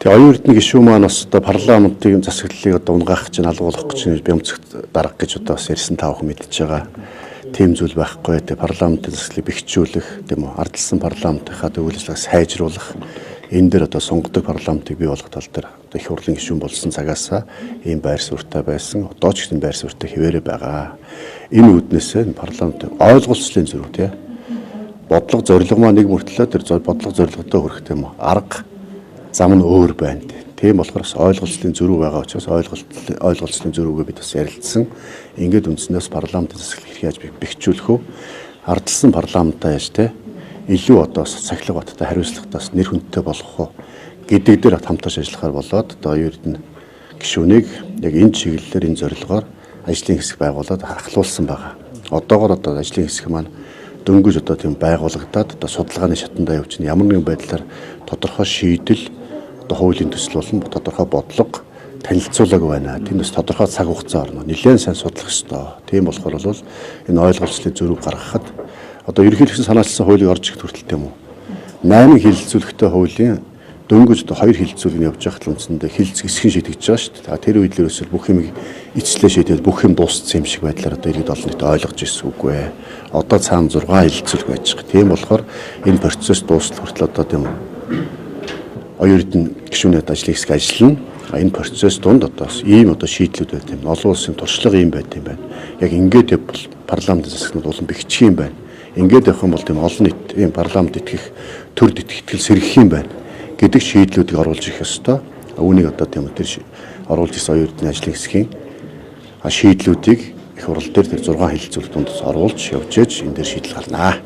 Тэгээ оюун эрдэнэ гишүүн маань бас одоо парламентын засаглалыг одоо унгаах гэж алгуулах гэж бямцагт дарга гэж одоо бас ярьсан та бүхэн мэдж байгаа. Тийм зүйл байхгүй. Тэгээ парламентын засаглалыг бэхжүүлэх, тийм үү? Ардчилсан парламентынхаа төлөвлөлтийг сайжруулах, энэ дээр одоо сонгодог парламентыг бий болгох тал дээр одоо их хурлын гишүүн болсон цагаасаа ийм байр суурьтай байсан. Одоо ч гэсэн байр суурьтай хэвээрээ байгаа. Энэ үүднээсээ парламентын ойлголцлын зүрх тийм бодлого зорилго маань нэг мөртлөө тэр бодлого зорилготой хүрэх тийм үү? Арга зам нь өөр байна. Тийм болохоор бас ойлголцлын зөрүү байгаа учраас ойлголцлын зөрүүгээ бид бас ярилцсан. Ингээд үндснээс парламентын засаглал хэрэг яаж бэхжүүлэх вэ? Ардчилсан парламентаа яаж те илүү одоо цахилгаан баттай хариуцлагатаас нэр хүндтэй болгох уу гэдэг дээр хамтарч ажиллахаар болоод одоо оюун эрдэнэ гишүүнийг яг энэ чиглэлээр энэ зорилгоор ажлын хэсэг байгуулад ахлуулсан байгаа. Одоогоор одоо ажлын хэсэг маань дөнгөж одоо тийм байгуулагдаад одоо судалгааны шатандаа явуулж ямар нэгэн байдлаар тодорхой шийдэл одоо хуулийн төсөл болон тодорхой бодлого танилцуулаагүй байна. Тэндээс тодорхой цаг хугацаа орно. Нэлээд сайн судлах ёстой. Тийм болохоор бол энэ ойлголцлын зөрүүг гаргахад одоо ерөнхийлөгчийн санаачилсан хуулийг орж ирэх хүртэл тийм үү. 8 хилцүүлэгтэй хуулийн дөнгөж 2 хилцүүлэг явж байхад үндсэндээ хилцэг эсхэн шийдэгдэж байгаа шүү дээ. Тэр үед л өсөл бүх юм эцлээ шийдээд бүх юм дууссан юм шиг байдлаар одоо иргэд олон нийт ойлгож ирсэн үгүй ээ. Одоо цаана 6 хилцүүлэг байж байгаа. Тийм болохоор энэ процесс дуусах хүртэл одоо тийм оюун эрдэнэ гишүүний ажлын хэсэг ажиллана. Энэ процесс донд одоо ийм одоо шийдлүүд байт юм. Олон улсын туршлага ийм байт юм байна. Яг ингээд парламентын засаглалд улам бэхжих юм байна. Ингээд явах юм бол тийм олон нийт ийм парламент итгэх төрд итгэл сэргэх юм байна гэдэг шийдлүүдийг оруулж ирэх ёстой. Үүнийг одоо тийм тэр оруулж ирсэн оюун эрдэнэ ажлын хэсгийн шийдлүүдийг их хурл дээр тэр 6 хилцүүлэг дундас оруулж явж энэ дээр шийдэл гарнаа.